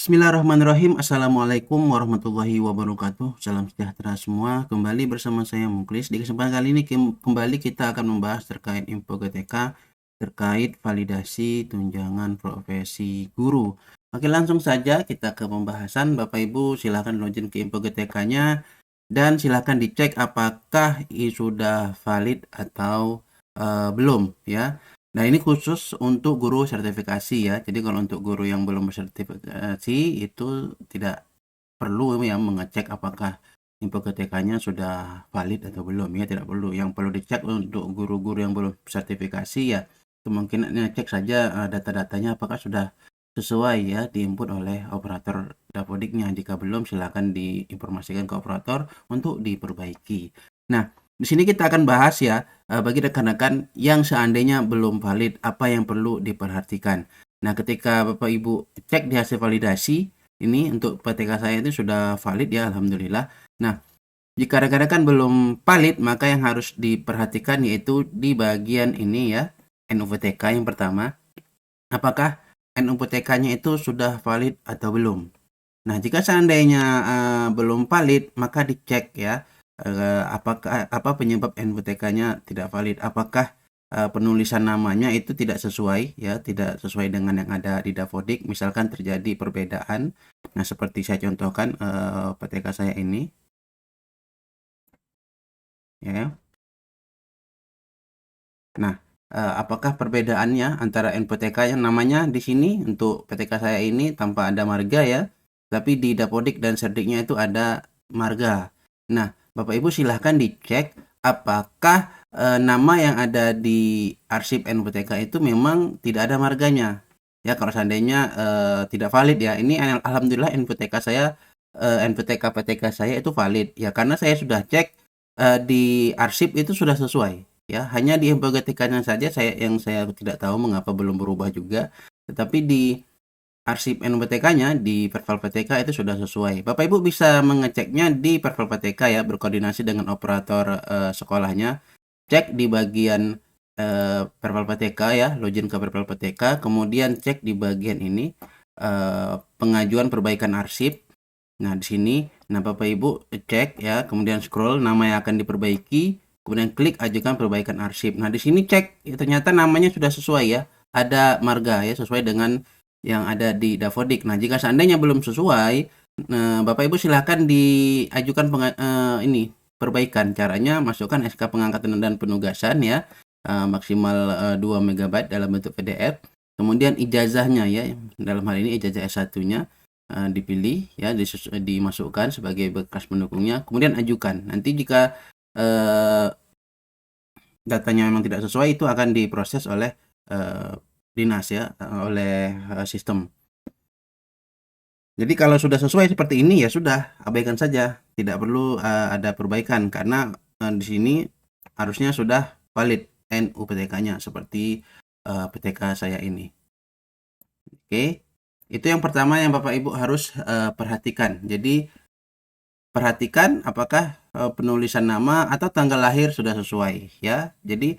Bismillahirrahmanirrahim. Assalamualaikum warahmatullahi wabarakatuh. Salam sejahtera semua. Kembali bersama saya Muklis. Di kesempatan kali ini kembali kita akan membahas terkait info GTK terkait validasi tunjangan profesi guru. Oke, langsung saja kita ke pembahasan. Bapak Ibu silahkan login ke info GTK-nya dan silahkan dicek apakah sudah valid atau belum ya. Nah, ini khusus untuk guru sertifikasi ya. Jadi kalau untuk guru yang belum bersertifikasi itu tidak perlu ya mengecek apakah info GTK-nya sudah valid atau belum ya, tidak perlu. Yang perlu dicek untuk guru-guru yang belum sertifikasi ya, kemungkinannya cek saja data-datanya apakah sudah sesuai ya diinput oleh operator Dapodiknya. Jika belum, silakan diinformasikan ke operator untuk diperbaiki. Nah, di sini kita akan bahas ya, bagi rekan-rekan yang seandainya belum valid, apa yang perlu diperhatikan. Nah, ketika Bapak Ibu cek di hasil validasi, ini untuk PTK saya itu sudah valid ya, alhamdulillah. Nah, jika rekan-rekan belum valid, maka yang harus diperhatikan yaitu di bagian ini ya, NUPTK yang pertama. Apakah NUPTK-nya itu sudah valid atau belum? Nah, jika seandainya belum valid, maka dicek ya, apakah apa penyebab NPTK-nya tidak valid? Apakah penulisan namanya itu tidak sesuai ya, tidak sesuai dengan yang ada di Dapodik, misalkan terjadi perbedaan. Nah, seperti saya contohkan PTK saya ini ya. Nah, apakah perbedaannya antara NPTK yang namanya di sini untuk PTK saya ini tanpa ada marga ya, tapi di Dapodik dan Serdiknya itu ada marga. Nah, Bapak Ibu silahkan dicek apakah nama yang ada di arsip NPTK itu memang tidak ada marganya. Ya, kalau seandainya tidak valid ya, ini alhamdulillah NPTK saya, NPTK PTK saya itu valid ya, karena saya sudah cek di arsip itu sudah sesuai. Ya, hanya di info GTK-nya saja saya tidak tahu mengapa belum berubah juga. Tetapi di arsip NUPTK-nya di Perval PTK itu sudah sesuai. Bapak Ibu bisa mengeceknya di Perval PTK ya, berkoordinasi dengan operator sekolahnya. Cek di bagian Perval PTK ya, login ke Perval PTK, kemudian cek di bagian ini pengajuan perbaikan arsip. Nah, di sini, nah Bapak Ibu cek ya, kemudian scroll nama yang akan diperbaiki, kemudian klik ajukan perbaikan arsip. Nah, di sini cek ya, ternyata namanya sudah sesuai ya, ada marga ya, sesuai dengan yang ada di Dapodik. Nah, jika seandainya belum sesuai, Bapak Ibu silahkan diajukan ini perbaikan. Caranya masukkan SK pengangkatan dan penugasan ya, maksimal 2 MB dalam bentuk PDF. Kemudian ijazahnya ya, dalam hal ini ijazah S1-nya dipilih ya, dimasukkan sebagai bekas pendukungnya, kemudian ajukan. Nanti jika datanya memang tidak sesuai, itu akan diproses oleh dinas ya, oleh sistem. Jadi kalau sudah sesuai seperti ini ya sudah, abaikan saja, tidak perlu ada perbaikan karena di sini harusnya sudah valid NUPTK-nya seperti PTK saya ini. Oke, itu yang pertama yang Bapak Ibu harus perhatikan. Jadi perhatikan apakah penulisan nama atau tanggal lahir sudah sesuai ya. Jadi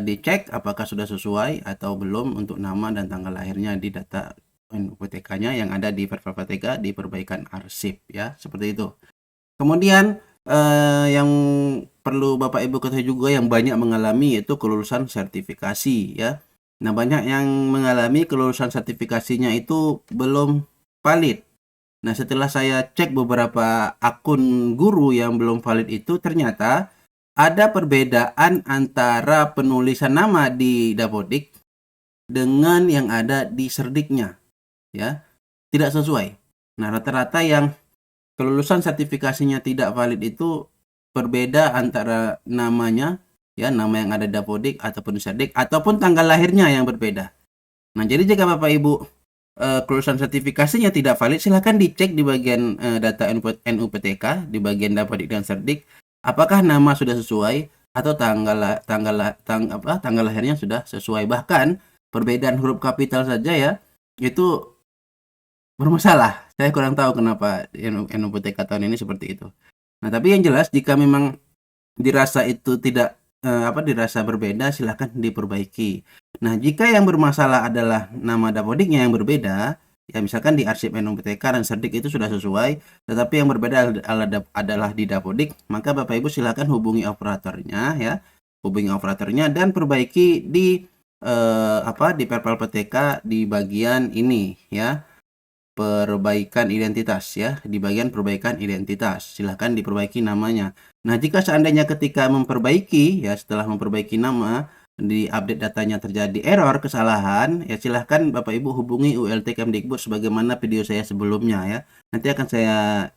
dicek apakah sudah sesuai atau belum untuk nama dan tanggal lahirnya di data NUPTK-nya yang ada di Perval PTK di perbaikan arsip ya, seperti itu. Kemudian yang perlu Bapak Ibu ketahui juga yang banyak mengalami yaitu kelulusan sertifikasi ya. Nah, banyak yang mengalami kelulusan sertifikasinya itu belum valid. Nah, setelah saya cek beberapa akun guru yang belum valid itu, ternyata ada perbedaan antara penulisan nama di Dapodik dengan yang ada di Serdiknya, ya. Tidak sesuai. Nah, rata-rata yang kelulusan sertifikasinya tidak valid itu berbeda antara namanya, ya, nama yang ada di Dapodik ataupun Serdik, ataupun tanggal lahirnya yang berbeda. Nah, jadi jika Bapak Ibu kelulusan sertifikasinya tidak valid, silakan dicek di bagian data NUPTK di bagian Dapodik dan Serdik apakah nama sudah sesuai atau tanggal lahirnya sudah sesuai. Bahkan perbedaan huruf kapital saja ya itu bermasalah. Saya kurang tahu kenapa NUPTK tahun ini seperti itu. Nah, tapi yang jelas jika memang dirasa itu tidak dirasa berbeda, silahkan diperbaiki. Nah, jika yang bermasalah adalah nama Dapodiknya yang berbeda, Ya, misalkan di arsip NUPTK dan Serdik itu sudah sesuai, tetapi yang berbeda adalah di Dapodik, maka Bapak Ibu silakan hubungi operatornya ya. Hubungi operatornya dan perbaiki di di Perpal PTK di bagian ini ya. Perbaikan identitas ya, di bagian perbaikan identitas. Silahkan diperbaiki namanya. Nah, jika seandainya ketika memperbaiki ya, setelah memperbaiki nama, di update datanya terjadi error, kesalahan, ya silahkan Bapak Ibu hubungi ULT Kemdikbud sebagaimana video saya sebelumnya ya. Nanti akan saya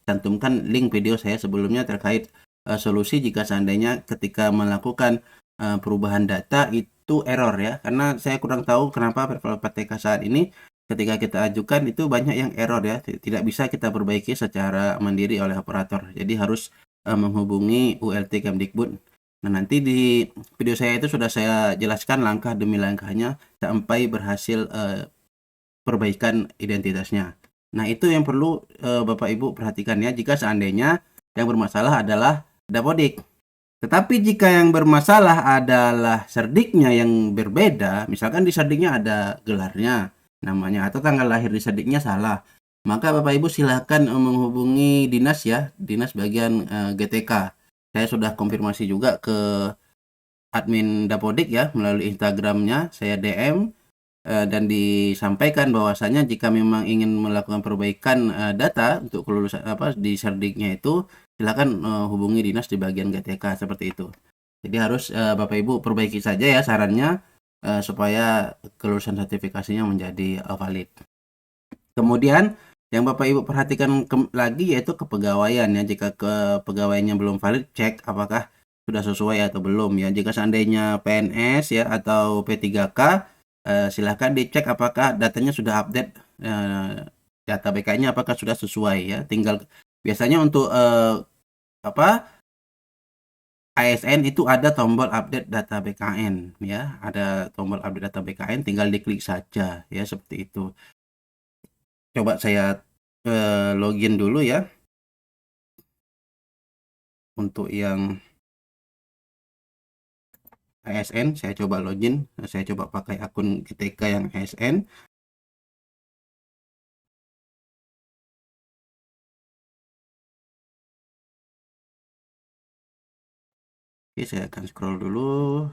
cantumkan link video saya sebelumnya terkait solusi jika seandainya ketika melakukan perubahan data itu error ya. Karena saya kurang tahu kenapa Perpal PTK saat ini ketika kita ajukan itu banyak yang error ya, tidak bisa kita perbaiki secara mandiri oleh operator. Jadi harus menghubungi ULT Kemdikbud. Nah, nanti di video saya itu sudah saya jelaskan langkah demi langkahnya sampai berhasil perbaikan identitasnya. Nah, itu yang perlu Bapak Ibu perhatikan ya, jika seandainya yang bermasalah adalah Dapodik. Tetapi jika yang bermasalah adalah serdiknya yang berbeda, misalkan di serdiknya ada gelarnya, namanya, atau tanggal lahir di serdiknya salah, maka Bapak Ibu silakan menghubungi dinas ya, dinas bagian GTK. Saya sudah konfirmasi juga ke admin Dapodik ya, melalui Instagramnya, saya DM dan disampaikan bahwasanya jika memang ingin melakukan perbaikan data untuk kelulusan di serdiknya itu, silakan hubungi dinas di bagian GTK seperti itu. Jadi harus Bapak Ibu perbaiki saja ya sarannya supaya kelulusan sertifikasinya menjadi valid. Kemudian yang Bapak Ibu perhatikan lagi yaitu kepegawaian ya. Jika kepegawaiannya belum valid, cek apakah sudah sesuai atau belum ya. Jika seandainya PNS ya atau P3K, silahkan dicek apakah datanya sudah update, data BK-nya apakah sudah sesuai ya. Tinggal biasanya untuk ASN itu ada tombol update data BKN ya, ada tombol update data BKN, tinggal diklik saja ya, seperti itu. Coba saya login dulu ya untuk yang ASN. Saya coba login, saya coba pakai akun GTK yang ASN. Oke, saya akan scroll dulu.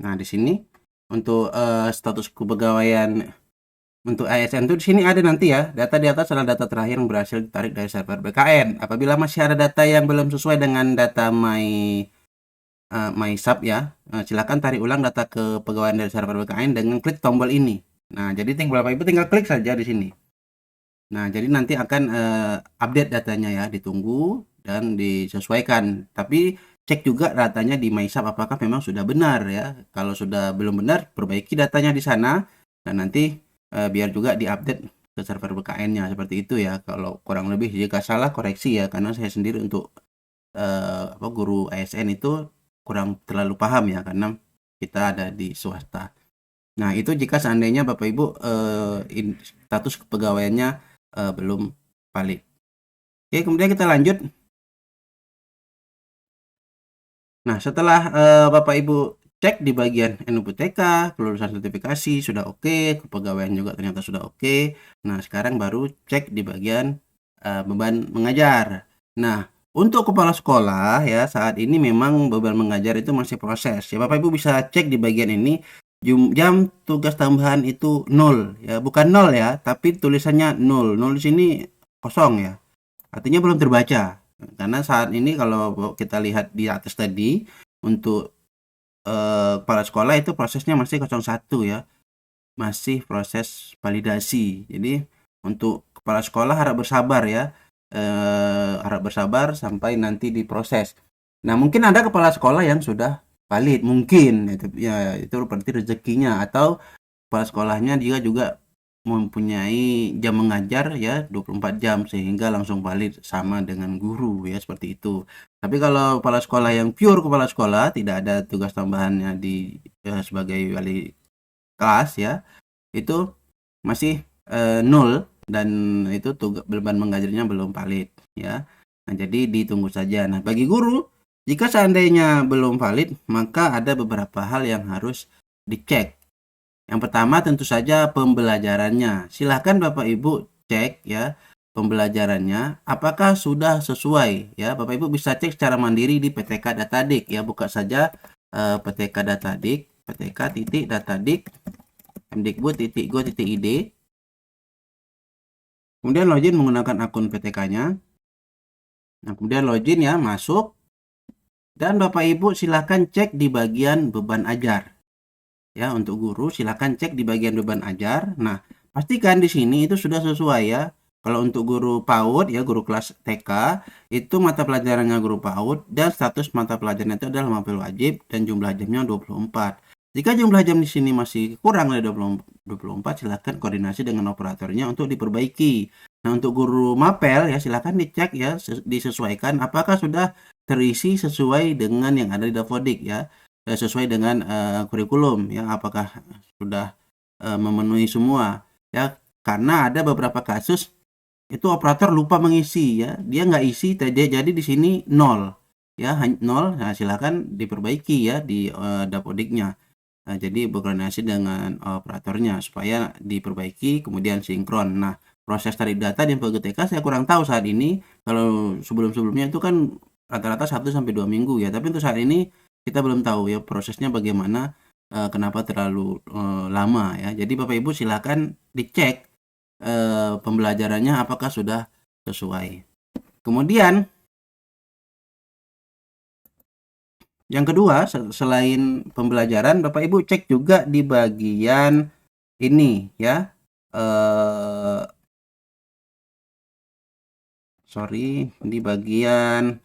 Nah, di sini untuk status kepegawaian untuk ASN itu di sini ada nanti ya, data di atas adalah data terakhir yang berhasil ditarik dari server BKN. Apabila masih ada data yang belum sesuai dengan data MySub ya, silakan tarik ulang data kepegawaian dari server BKN dengan klik tombol ini. Nah, jadi Bapak Ibu tinggal klik saja di sini. Nah, jadi nanti akan update datanya ya, ditunggu dan disesuaikan. Tapi cek juga datanya di MySub apakah memang sudah benar ya. Kalau sudah belum benar, perbaiki datanya di sana dan nanti biar juga diupdate ke server BKN-nya seperti itu ya. Kalau kurang lebih, jika salah koreksi ya, karena saya sendiri untuk guru ASN itu kurang terlalu paham ya, karena kita ada di swasta. Nah, itu jika seandainya Bapak Ibu status kepegawaiannya belum valid. Oke, kemudian kita lanjut. Nah, setelah Bapak Ibu cek di bagian NUPTK, kelulusan sertifikasi sudah oke, kepegawaian juga ternyata sudah oke. Nah, sekarang baru cek di bagian beban mengajar. Nah, untuk kepala sekolah ya, saat ini memang beban mengajar itu masih proses. Ya, Bapak Ibu bisa cek di bagian ini, jam tugas tambahan itu 0 ya, bukan 0 ya, tapi tulisannya 0. 0 di sini kosong ya. Artinya belum terbaca. Karena saat ini kalau kita lihat di atas tadi, untuk kepala sekolah itu prosesnya masih 01 ya, masih proses validasi. Jadi untuk kepala sekolah harap bersabar ya, harap bersabar sampai nanti diproses. Nah, mungkin ada kepala sekolah yang sudah valid, mungkin itu berarti rezekinya, atau kepala sekolahnya dia juga mempunyai jam mengajar ya 24 jam sehingga langsung valid sama dengan guru ya, seperti itu. Tapi kalau kepala sekolah yang pure kepala sekolah, tidak ada tugas tambahannya di sebagai wali kelas ya, itu masih 0 dan itu beban mengajarnya belum valid ya. Nah, jadi ditunggu saja. Nah, bagi guru, jika seandainya belum valid, maka ada beberapa hal yang harus dicek. Yang pertama tentu saja pembelajarannya. Silahkan Bapak Ibu cek ya pembelajarannya apakah sudah sesuai ya. Bapak Ibu bisa cek secara mandiri di PTK Datadik ya. Buka saja PTK Datadik, ptk.datadik mdikbud.go.id. Kemudian login menggunakan akun PTK-nya. Nah, kemudian login ya, masuk. Dan Bapak Ibu silakan cek di bagian beban ajar. Ya, untuk guru silakan cek di bagian beban ajar. Nah, pastikan di sini itu sudah sesuai ya. Kalau untuk guru PAUD ya, guru kelas TK, itu mata pelajarannya guru PAUD dan status mata pelajarannya itu adalah mapel wajib dan jumlah jamnya 24. Jika jumlah jam di sini masih kurang dari 24, silakan koordinasi dengan operatornya untuk diperbaiki. Nah, untuk guru mapel ya silakan dicek ya, disesuaikan apakah sudah terisi sesuai dengan yang ada di Dapodik ya, sesuai dengan kurikulum ya, apakah sudah memenuhi semua ya, karena ada beberapa kasus itu operator lupa mengisi ya, dia nggak isi jadi di sini 0 ya, 0. Nah, silakan diperbaiki ya di Dapodiknya. Nah, jadi berkoordinasi dengan operatornya supaya diperbaiki kemudian sinkron. Nah, proses tarik data di InfoGTK saya kurang tahu saat ini. Kalau sebelum-sebelumnya itu kan rata-rata 1 sampai 2 minggu ya. Tapi untuk saat ini kita belum tahu ya prosesnya bagaimana, kenapa terlalu lama ya. Jadi Bapak Ibu silakan dicek pembelajarannya apakah sudah sesuai. Kemudian yang kedua, selain pembelajaran, Bapak Ibu cek juga di bagian ini ya. Di bagian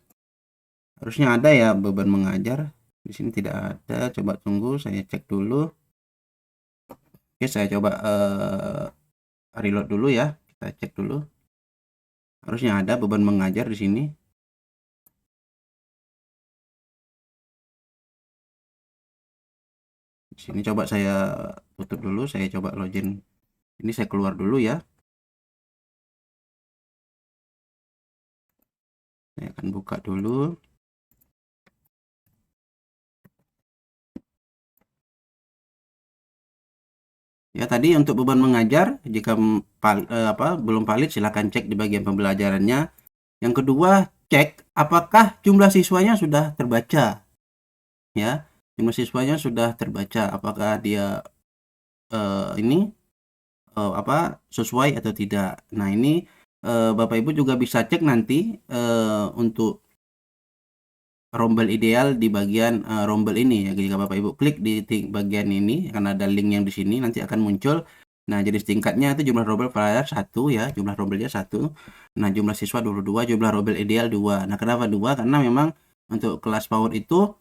harusnya ada ya beban mengajar. Di sini tidak ada. Coba tunggu, saya cek dulu. Oke, saya coba reload dulu ya. Kita cek dulu. Harusnya ada beban mengajar di sini. Di sini coba saya tutup dulu, saya coba login. Ini saya keluar dulu ya. Saya akan buka dulu. Ya, tadi untuk beban mengajar jika belum valid silakan cek di bagian pembelajarannya. Yang kedua, cek apakah jumlah siswanya sudah terbaca. Ya, jumlah siswanya sudah terbaca apakah dia sesuai atau tidak. Nah, ini Bapak Ibu juga bisa cek nanti untuk rombel ideal di bagian rombel ini ya. Jika Bapak Ibu klik di bagian ini karena ada link yang di sini nanti akan muncul. Nah, jenis tingkatnya itu jumlah rombel pelajar 1 ya, jumlah rombelnya 1. Nah, jumlah siswa 22, jumlah rombel ideal 2. Nah, kenapa 2? Karena memang untuk kelas PAUD itu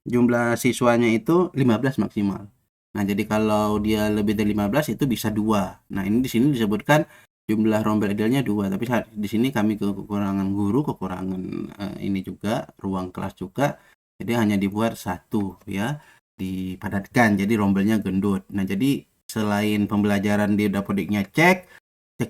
jumlah siswanya itu 15 maksimal. Nah, jadi kalau dia lebih dari 15 itu bisa 2. Nah, ini di sini disebutkan jumlah rombel idealnya 2, tapi di sini kami kekurangan guru, kekurangan ini juga ruang kelas juga. Jadi hanya dibuat 1 ya, dipadatkan jadi rombelnya gendut. Nah, jadi selain pembelajaran di Dapodiknya cek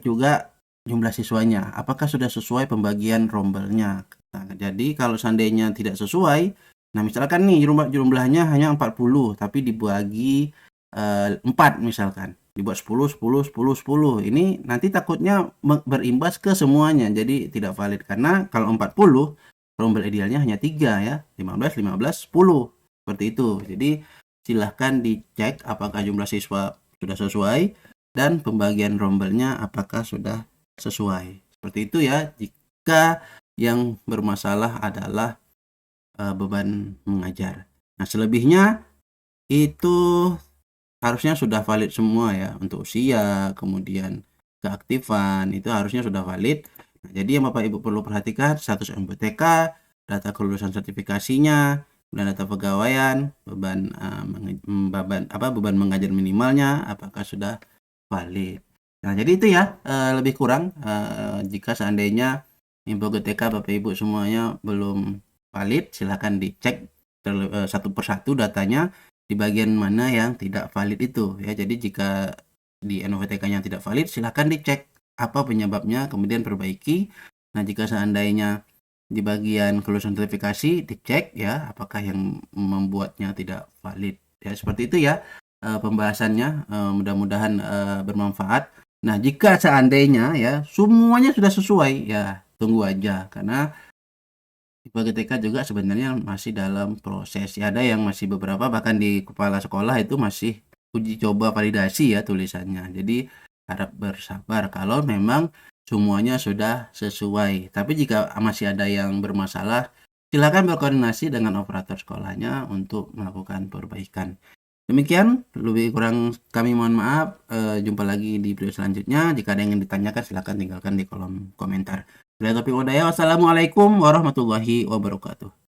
juga jumlah siswanya apakah sudah sesuai pembagian rombelnya. Nah, jadi kalau seandainya tidak sesuai, nah misalkan nih jumlahnya hanya 40 tapi dibagi 4 misalkan, dibuat 10 10 10 10. Ini nanti takutnya berimbas ke semuanya jadi tidak valid karena kalau 40 rombel idealnya hanya 3 ya, 15 15 10 seperti itu. Jadi silahkan dicek apakah jumlah siswa sudah sesuai dan pembagian rombelnya apakah sudah sesuai. Seperti itu ya jika yang bermasalah adalah beban mengajar. Nah, selebihnya itu harusnya sudah valid semua ya, untuk usia, kemudian keaktifan itu harusnya sudah valid. Nah, jadi yang Bapak Ibu perlu perhatikan status MPTK, data kelulusan sertifikasinya, dan data pegawaian, beban mengajar minimalnya apakah sudah valid. Nah, jadi itu ya lebih kurang jika seandainya InfoGTK Bapak Ibu semuanya belum valid, silakan dicek satu persatu datanya di bagian mana yang tidak valid itu ya. Jadi jika di NOVTK-nya tidak valid, silakan dicek apa penyebabnya kemudian perbaiki. Nah, jika seandainya di bagian kelulusan sertifikasi dicek ya apakah yang membuatnya tidak valid ya, seperti itu ya. pembahasannya, mudah-mudahan bermanfaat. Nah, jika seandainya ya semuanya sudah sesuai, ya tunggu aja karena IPK juga sebenarnya masih dalam proses. Ya, ada yang masih beberapa bahkan di kepala sekolah itu masih uji coba validasi ya tulisannya. Jadi harap bersabar kalau memang semuanya sudah sesuai. Tapi jika masih ada yang bermasalah, silakan berkoordinasi dengan operator sekolahnya untuk melakukan perbaikan. Demikian, lebih kurang kami mohon maaf. Jumpa lagi di video selanjutnya. Jika ada yang ingin ditanyakan, silakan tinggalkan di kolom komentar. Bila topik wadaya, wassalamualaikum warahmatullahi wabarakatuh.